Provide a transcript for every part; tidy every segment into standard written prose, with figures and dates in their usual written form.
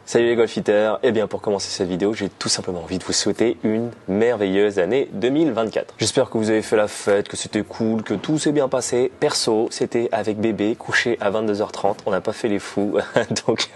Salut les golfiteurs, et bien pour commencer cette vidéo, j'ai tout simplement envie de vous souhaiter une merveilleuse année 2024. J'espère que vous avez fait la fête, que c'était cool, que tout s'est bien passé. Perso, c'était avec bébé, couché à 22h30, on n'a pas fait les fous, donc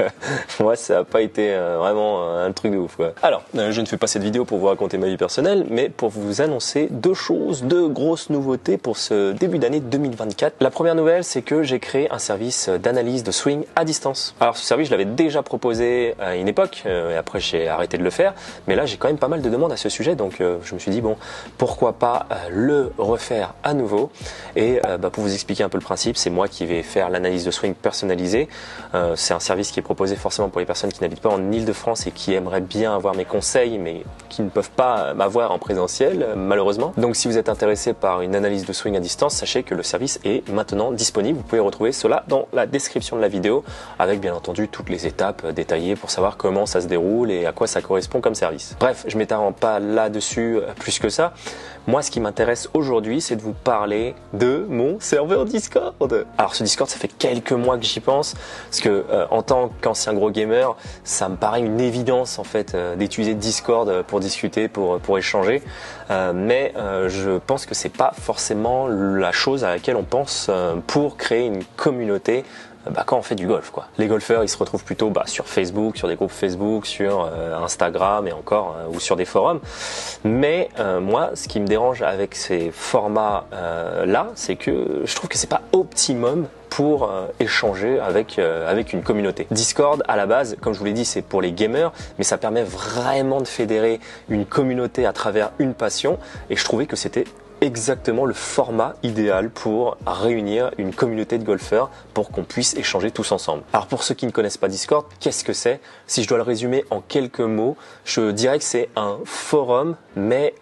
moi ça n'a pas été vraiment un truc de ouf quoi. Alors, je ne fais pas cette vidéo pour vous raconter ma vie personnelle, mais pour vous annoncer deux grosses nouveautés pour ce début d'année 2024. La première nouvelle, c'est que j'ai créé un service d'analyse de swing à distance. Alors ce service, je l'avais déjà proposé à une époque, et après j'ai arrêté de le faire, mais là j'ai quand même pas mal de demandes à ce sujet, donc je me suis dit bon, pourquoi pas le refaire à nouveau. Et pour vous expliquer un peu le principe, c'est moi qui vais faire l'analyse de swing personnalisée. C'est un service qui est proposé forcément pour les personnes qui n'habitent pas en Île-de-France et qui aimeraient bien avoir mes conseils, mais qui ne peuvent pas m'avoir en présentiel malheureusement. Donc si vous êtes intéressé par une analyse de swing à distance, sachez que le service est maintenant disponible. Vous pouvez retrouver cela dans la description de la vidéo, avec bien entendu toutes les étapes détaillées pour savoir comment ça se déroule et à quoi ça correspond comme service. Bref, je m'étends pas là-dessus plus que ça. Moi, ce qui m'intéresse aujourd'hui, c'est de vous parler de mon serveur Discord. Alors ce Discord, ça fait quelques mois que j'y pense, parce que en tant qu'ancien gros gamer, ça me paraît une évidence en fait d'utiliser Discord pour discuter, pour échanger. Mais je pense que c'est pas forcément la chose à laquelle on pense pour créer une communauté. Quand on fait du golf quoi. Les golfeurs ils se retrouvent plutôt sur Facebook, sur des groupes Facebook, sur Instagram et encore ou sur des forums. Mais moi ce qui me dérange avec ces formats là, c'est que je trouve que c'est pas optimum pour échanger avec une communauté. Discord à la base, comme je vous l'ai dit, c'est pour les gamers, mais ça permet vraiment de fédérer une communauté à travers une passion, et je trouvais que c'était exactement le format idéal pour réunir une communauté de golfeurs pour qu'on puisse échanger tous ensemble. Alors pour ceux qui ne connaissent pas Discord, qu'est-ce que c'est? Si je dois le résumer en quelques mots, je dirais que c'est un forum mais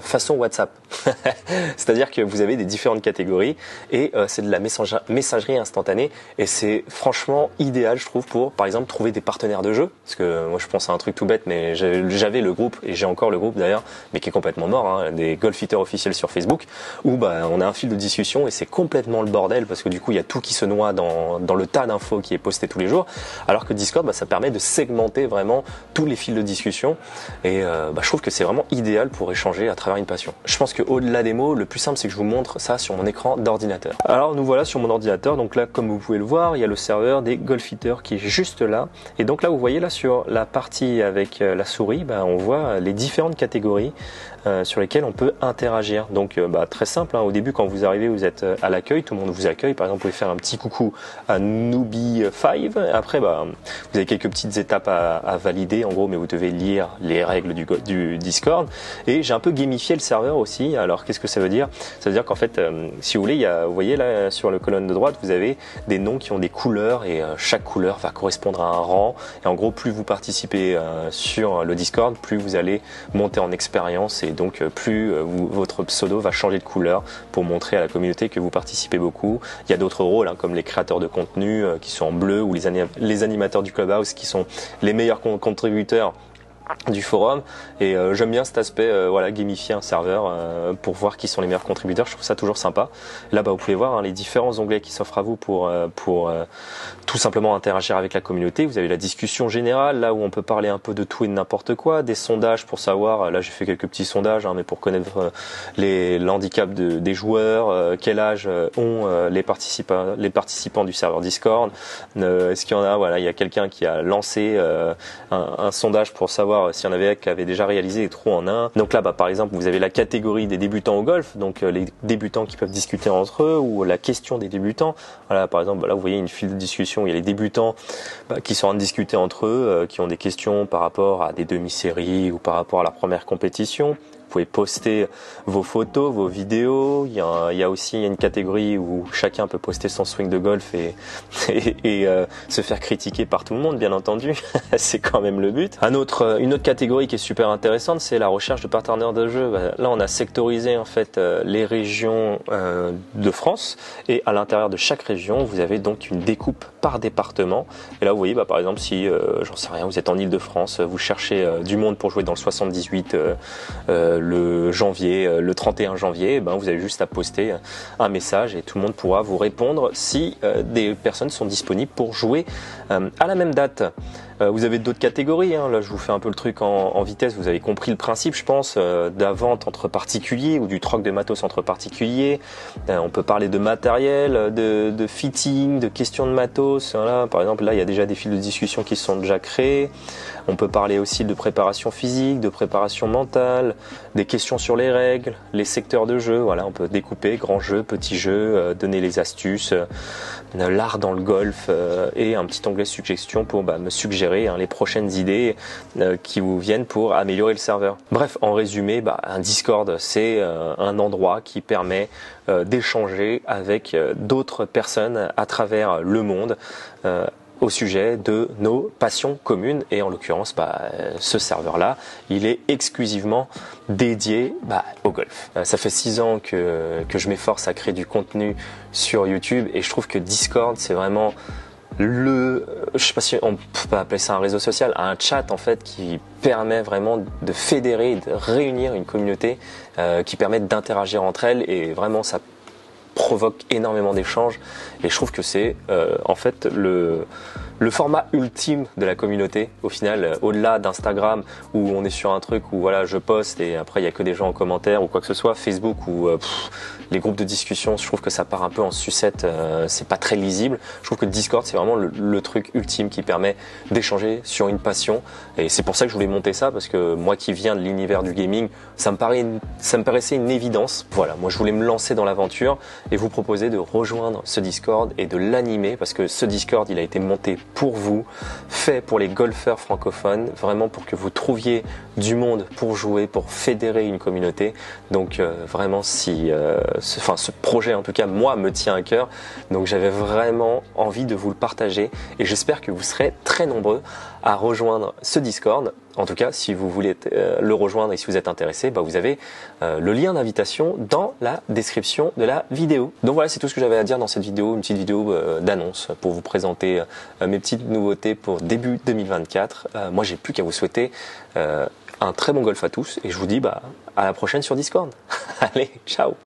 façon WhatsApp. C'est-à-dire que vous avez des différentes catégories et c'est de la messagerie instantanée, et c'est franchement idéal je trouve pour par exemple trouver des partenaires de jeu, parce que moi je pense à un truc tout bête, mais j'avais le groupe, et j'ai encore le groupe d'ailleurs, mais qui est complètement mort, des golfiteurs officiels sur Facebook, où on a un fil de discussion et c'est complètement le bordel, parce que du coup il y a tout qui se noie dans le tas d'infos qui est posté tous les jours, alors que Discord ça permet de segmenter vraiment tous les fils de discussion, et je trouve que c'est vraiment idéal pour échanger à travers une passion. Je pense que au-delà des mots, le plus simple c'est que je vous montre ça sur mon écran d'ordinateur. Alors nous voilà sur mon ordinateur, donc là comme vous pouvez le voir, il y a le serveur des golfiteurs qui est juste là, et donc là vous voyez là sur la partie avec la souris, on voit les différentes catégories sur lesquelles on peut interagir. Donc très simple, au début quand vous arrivez, vous êtes à l'accueil, tout le monde vous accueille, par exemple vous pouvez faire un petit coucou à Newbie5, après vous avez quelques petites étapes à valider en gros, mais vous devez lire les règles du Discord, et j'ai un peu gamifié le serveur aussi. Alors qu'est-ce que ça veut dire? Ça veut dire qu'en fait si vous voulez, vous voyez là sur la colonne de droite, vous avez des noms qui ont des couleurs, et chaque couleur va correspondre à un rang, et en gros plus vous participez sur le Discord, plus vous allez monter en expérience, et donc plus votre pseudo va changer de couleur pour montrer à la communauté que vous participez beaucoup. Il y a d'autres rôles comme les créateurs de contenu qui sont en bleu, ou les animateurs du Clubhouse qui sont les meilleurs contributeurs du forum, et j'aime bien cet aspect gamifier un serveur pour voir qui sont les meilleurs contributeurs. Je trouve ça toujours sympa. Là vous pouvez voir les différents onglets qui s'offrent à vous pour tout simplement interagir avec la communauté. Vous avez la discussion générale, là où on peut parler un peu de tout et de n'importe quoi, des sondages pour savoir, là j'ai fait quelques petits sondages mais pour connaître l'handicap des joueurs, quel âge ont les participants du serveur Discord, est-ce qu'il y en a, il y a quelqu'un qui a lancé un sondage pour savoir s'il y en avait qui avaient déjà réalisé les trous en un. Donc là par exemple vous avez la catégorie des débutants au golf, donc les débutants qui peuvent discuter entre eux, ou la question des débutants. Voilà, par exemple là vous voyez une file de discussion où il y a les débutants qui sont en train de discuter entre eux, qui ont des questions par rapport à des demi-séries ou par rapport à leur première compétition. Vous pouvez poster vos photos, vos vidéos. Il y a aussi une catégorie où chacun peut poster son swing de golf et se faire critiquer par tout le monde, bien entendu. C'est quand même le but. Une autre catégorie qui est super intéressante, c'est la recherche de partenaires de jeu. Là, on a sectorisé en fait les régions de France, et à l'intérieur de chaque région, vous avez donc une découpe par département. Et là, vous voyez, par exemple, si j'en sais rien, vous êtes en Île-de-France, vous cherchez du monde pour jouer dans le 78. Le 31 janvier, vous avez juste à poster un message et tout le monde pourra vous répondre si des personnes sont disponibles pour jouer à la même date. Vous avez d'autres catégories, hein. Là je vous fais un peu le truc en vitesse, vous avez compris le principe je pense, de la vente entre particuliers ou du troc de matos entre particuliers. On peut parler de matériel, de fitting, de questions de matos. Voilà. Par exemple là il y a déjà des fils de discussion qui se sont déjà créés. On peut parler aussi de préparation physique, de préparation mentale, des questions sur les règles, les secteurs de jeu. Voilà, on peut découper grand jeu, petit jeu, donner les astuces, l'art dans le golf et un petit onglet suggestions pour me suggérer les prochaines idées qui vous viennent pour améliorer le serveur. Bref, en résumé, un Discord, c'est un endroit qui permet d'échanger avec d'autres personnes à travers le monde au sujet de nos passions communes, et en l'occurrence ce serveur là il est exclusivement dédié au golf. Ça fait 6 ans que je m'efforce à créer du contenu sur YouTube, et je trouve que Discord c'est vraiment je sais pas si on peut appeler ça un réseau social, un chat en fait qui permet vraiment de fédérer, de réunir une communauté qui permet d'interagir entre elles, et vraiment ça provoque énormément d'échanges, et je trouve que c'est en fait le format ultime de la communauté au final, au-delà d'Instagram où on est sur un truc où voilà je poste et après il y a que des gens en commentaire ou quoi que ce soit, Facebook où les groupes de discussion, je trouve que ça part un peu en sucette, c'est pas très lisible. Je trouve que Discord c'est vraiment le truc ultime qui permet d'échanger sur une passion, et c'est pour ça que je voulais monter ça, parce que moi qui viens de l'univers du gaming, ça me paraissait une évidence. Voilà, moi je voulais me lancer dans l'aventure et vous proposer de rejoindre ce Discord et de l'animer, parce que ce Discord il a été monté pour vous, fait pour les golfeurs francophones, vraiment pour que vous trouviez du monde pour jouer, pour fédérer une communauté. Donc vraiment ce projet en tout cas moi me tient à cœur, donc j'avais vraiment envie de vous le partager, et j'espère que vous serez très nombreux à rejoindre ce Discord. En tout cas, si vous voulez le rejoindre et si vous êtes intéressé, vous avez le lien d'invitation dans la description de la vidéo. Donc voilà, c'est tout ce que j'avais à dire dans cette vidéo, une petite vidéo d'annonce pour vous présenter mes petites nouveautés pour début 2024. Moi, j'ai plus qu'à vous souhaiter un très bon golf à tous, et je vous dis à la prochaine sur Discord. Allez, ciao!